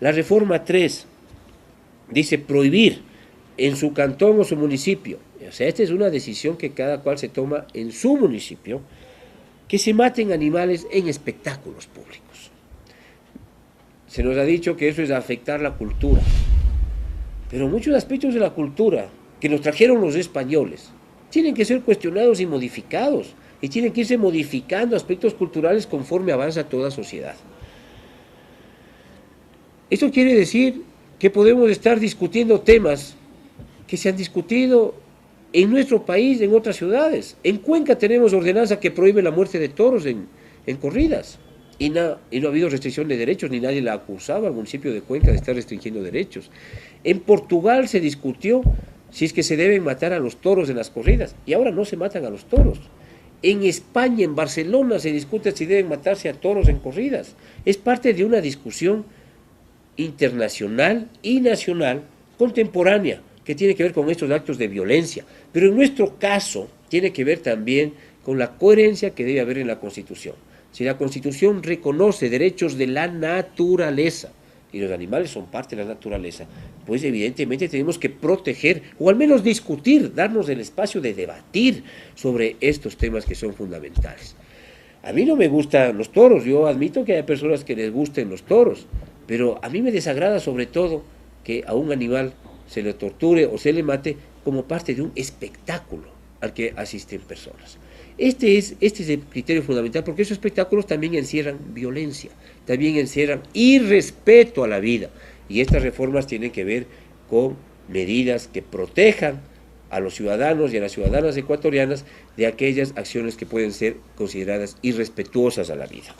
La reforma 3 dice prohibir en su cantón o su municipio, o sea, esta es una decisión que cada cual se toma en su municipio, que se maten animales en espectáculos públicos. Se nos ha dicho que eso es afectar la cultura, pero muchos aspectos de la cultura que nos trajeron los españoles tienen que ser cuestionados y modificados, y tienen que irse modificando aspectos culturales conforme avanza toda sociedad. Esto quiere decir que podemos estar discutiendo temas que se han discutido en nuestro país, en otras ciudades. En Cuenca tenemos ordenanza que prohíbe la muerte de toros en corridas, y no ha habido restricción de derechos, ni nadie la acusaba al municipio de Cuenca de estar restringiendo derechos. En Portugal se discutió si es que se deben matar a los toros en las corridas, y ahora no se matan a los toros. En España, en Barcelona, se discute si deben matarse a toros en corridas. Es parte de una discusión internacional y nacional contemporánea que tiene que ver con estos actos de violencia, pero en nuestro caso tiene que ver también con la coherencia que debe haber en la Constitución. Si la Constitución reconoce derechos de la naturaleza, y los animales son parte de la naturaleza, pues evidentemente tenemos que proteger, o al menos discutir, darnos el espacio de debatir sobre estos temas que son fundamentales. A mí no me gustan los toros, yo admito que hay personas que les gusten los toros, pero a mí me desagrada sobre todo que a un animal se le torture o se le mate como parte de un espectáculo al que asisten personas. Este es el criterio fundamental, porque esos espectáculos también encierran violencia, también encierran irrespeto a la vida, y estas reformas tienen que ver con medidas que protejan a los ciudadanos y a las ciudadanas ecuatorianas de aquellas acciones que pueden ser consideradas irrespetuosas a la vida.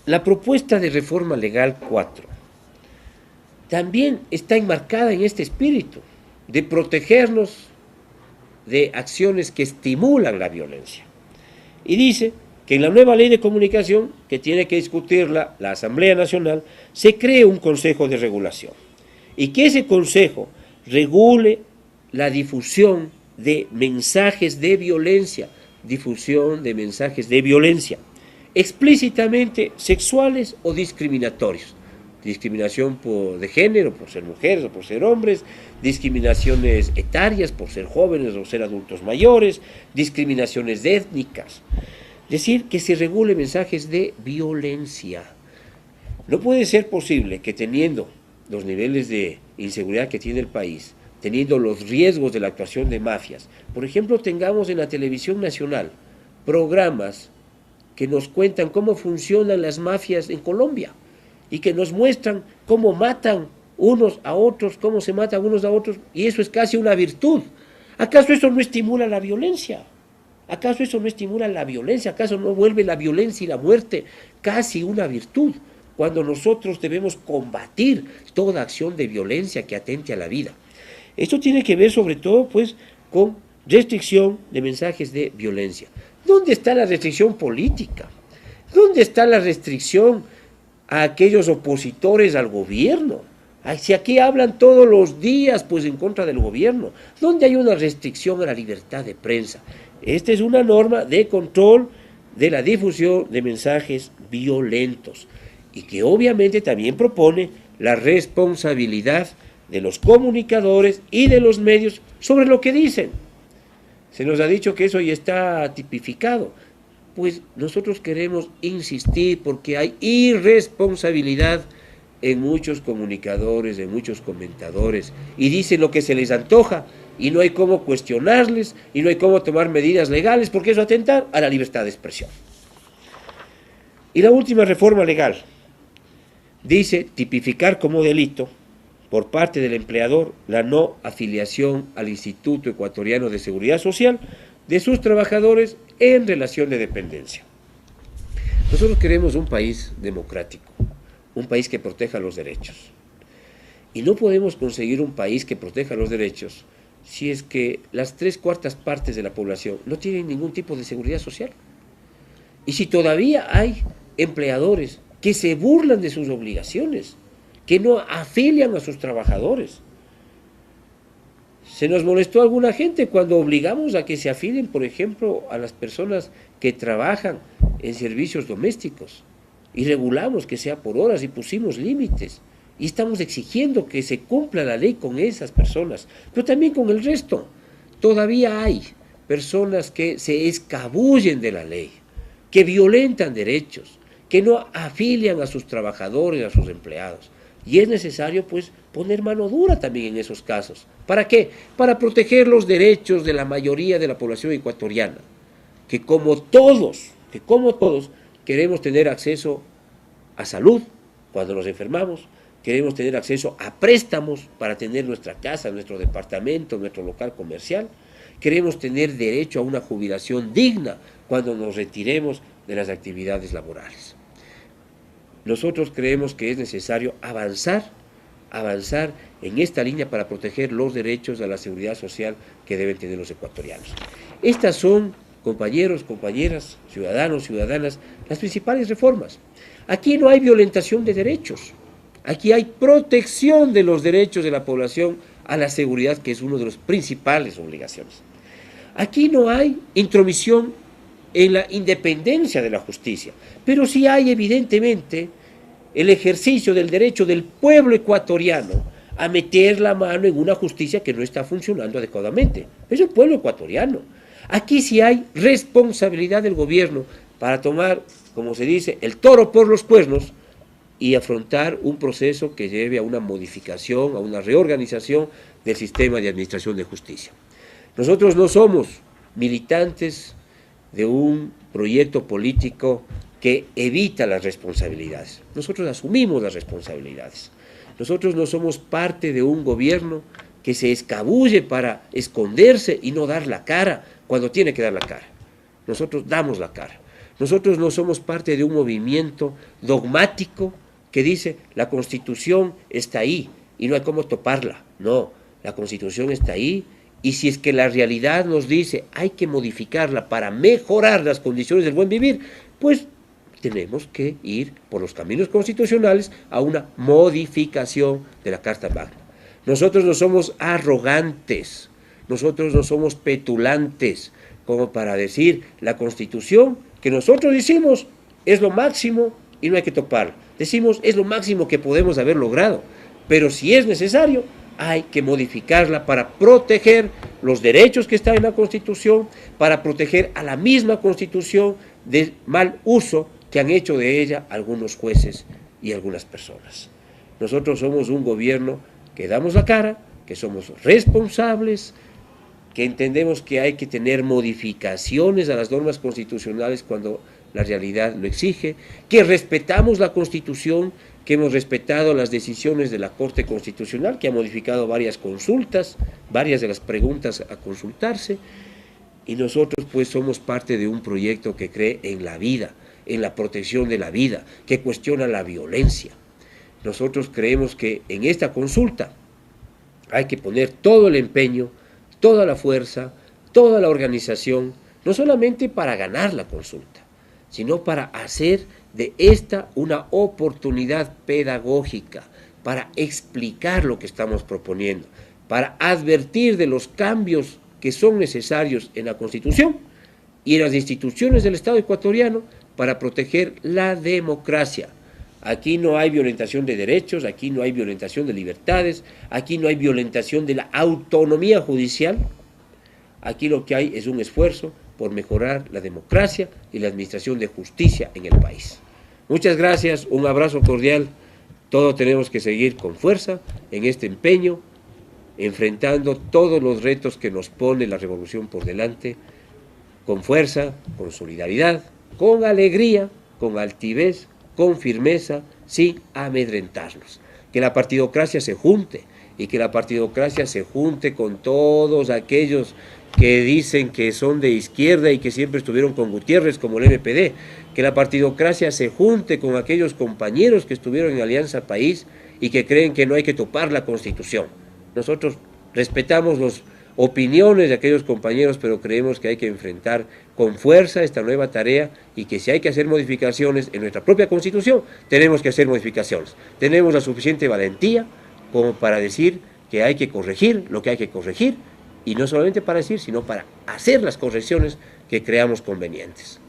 La propuesta de reforma legal 4 también está enmarcada en este espíritu de protegernos de acciones que estimulan la violencia. Y dice que en la nueva ley de comunicación, que tiene que discutirla la Asamblea Nacional, se cree un consejo de regulación, y que ese consejo regule la difusión de mensajes de violencia, explícitamente sexuales o discriminatorios. Discriminación de género, por ser mujeres o por ser hombres, discriminaciones etarias, por ser jóvenes o ser adultos mayores, discriminaciones étnicas. Es decir, que se regule mensajes de violencia. No puede ser posible que teniendo los niveles de inseguridad que tiene el país, teniendo los riesgos de la actuación de mafias, por ejemplo, tengamos en la televisión nacional programas que nos cuentan cómo funcionan las mafias en Colombia, y que nos muestran cómo matan unos a otros, cómo se matan unos a otros, y eso es casi una virtud. ¿Acaso eso no estimula la violencia? ¿Acaso eso no estimula la violencia? ¿Acaso no vuelve la violencia y la muerte casi una virtud? Cuando nosotros debemos combatir toda acción de violencia que atente a la vida. Esto tiene que ver sobre todo pues con restricción de mensajes de violencia. ¿Dónde está la restricción política? ¿Dónde está la restricción a aquellos opositores al gobierno? Si aquí hablan todos los días pues en contra del gobierno, ¿dónde hay una restricción a la libertad de prensa? Esta es una norma de control de la difusión de mensajes violentos, y que obviamente también propone la responsabilidad de los comunicadores y de los medios sobre lo que dicen. Se nos ha dicho que eso ya está tipificado. Pues nosotros queremos insistir porque hay irresponsabilidad en muchos comunicadores, en muchos comentadores, y dicen lo que se les antoja, y no hay cómo cuestionarles, y no hay cómo tomar medidas legales, porque eso atenta a la libertad de expresión. Y la última reforma legal dice tipificar como delito por parte del empleador la no afiliación al Instituto Ecuatoriano de Seguridad Social de sus trabajadores en relación de dependencia. Nosotros queremos un país democrático, un país que proteja los derechos. Y no podemos conseguir un país que proteja los derechos si es que las 3/4 partes de la población no tienen ningún tipo de seguridad social. Y si todavía hay empleadores que se burlan de sus obligaciones, que no afilian a sus trabajadores. Se nos molestó a alguna gente cuando obligamos a que se afilien, por ejemplo, a las personas que trabajan en servicios domésticos, y regulamos que sea por horas y pusimos límites. y estamos exigiendo que se cumpla la ley con esas personas, pero también con el resto. Todavía hay personas que se escabullen de la ley, que violentan derechos, que no afilian a sus trabajadores, a sus empleados. Y es necesario, pues, poner mano dura también en esos casos. ¿Para qué? Para proteger los derechos de la mayoría de la población ecuatoriana, que como todos, queremos tener acceso a salud cuando nos enfermamos, queremos tener acceso a préstamos para tener nuestra casa, nuestro departamento, nuestro local comercial, queremos tener derecho a una jubilación digna cuando nos retiremos de las actividades laborales. Nosotros creemos que es necesario avanzar en esta línea para proteger los derechos a la seguridad social que deben tener los ecuatorianos. Estas son, compañeros, compañeras, ciudadanos, ciudadanas, las principales reformas. Aquí no hay violentación de derechos, aquí hay protección de los derechos de la población a la seguridad, que es una de las principales obligaciones. Aquí no hay intromisión en la independencia de la justicia, pero sí hay evidentemente el ejercicio del derecho del pueblo ecuatoriano a meter la mano en una justicia que no está funcionando adecuadamente. Es el pueblo ecuatoriano. Aquí sí hay responsabilidad del gobierno para tomar, como se dice, el toro por los cuernos y afrontar un proceso que lleve a una modificación, a una reorganización del sistema de administración de justicia. Nosotros no somos militantes de un proyecto político que evita las responsabilidades. Nosotros asumimos las responsabilidades. Nosotros no somos parte de un gobierno que se escabulle para esconderse y no dar la cara cuando tiene que dar la cara. Nosotros damos la cara. Nosotros no somos parte de un movimiento dogmático que dice la Constitución está ahí y no hay cómo toparla. No, la Constitución está ahí y si es que la realidad nos dice hay que modificarla para mejorar las condiciones del buen vivir, pues tenemos que ir por los caminos constitucionales a una modificación de la Carta Magna. Nosotros no somos arrogantes, nosotros no somos petulantes, como para decir la Constitución que nosotros hicimos es lo máximo y no hay que toparlo. Decimos es lo máximo que podemos haber logrado, pero si es necesario hay que modificarla para proteger los derechos que están en la Constitución, para proteger a la misma Constitución del mal uso que han hecho de ella algunos jueces y algunas personas. Nosotros somos un gobierno que damos la cara, que somos responsables, que entendemos que hay que tener modificaciones a las normas constitucionales cuando la realidad lo exige, que respetamos la Constitución, que hemos respetado las decisiones de la Corte Constitucional, que ha modificado varias consultas, varias de las preguntas a consultarse, y nosotros pues somos parte de un proyecto que cree en la vida, en la protección de la vida, que cuestiona la violencia. Nosotros creemos que en esta consulta hay que poner todo el empeño, toda la fuerza, toda la organización, no solamente para ganar la consulta, sino para hacer de esta una oportunidad pedagógica, para explicar lo que estamos proponiendo, para advertir de los cambios que son necesarios en la Constitución y en las instituciones del Estado ecuatoriano para proteger la democracia. Aquí no hay violentación de derechos, aquí no hay violentación de libertades, aquí no hay violentación de la autonomía judicial. Aquí lo que hay es un esfuerzo por mejorar la democracia y la administración de justicia en el país. Muchas gracias, un abrazo cordial. Todos tenemos que seguir con fuerza en este empeño, enfrentando todos los retos que nos pone la revolución por delante, con fuerza, con solidaridad, con alegría, con altivez, con firmeza, sin amedrentarnos. Que la partidocracia se junte y que la partidocracia se junte con todos aquellos que dicen que son de izquierda y que siempre estuvieron con Gutiérrez como el MPD. Que la partidocracia se junte con aquellos compañeros que estuvieron en Alianza País y que creen que no hay que topar la Constitución. Nosotros respetamos las opiniones de aquellos compañeros, pero creemos que hay que enfrentar con fuerza esta nueva tarea y que si hay que hacer modificaciones en nuestra propia Constitución, tenemos que hacer modificaciones. Tenemos la suficiente valentía como para decir que hay que corregir lo que hay que corregir, y no solamente para decir, sino para hacer las correcciones que creamos convenientes.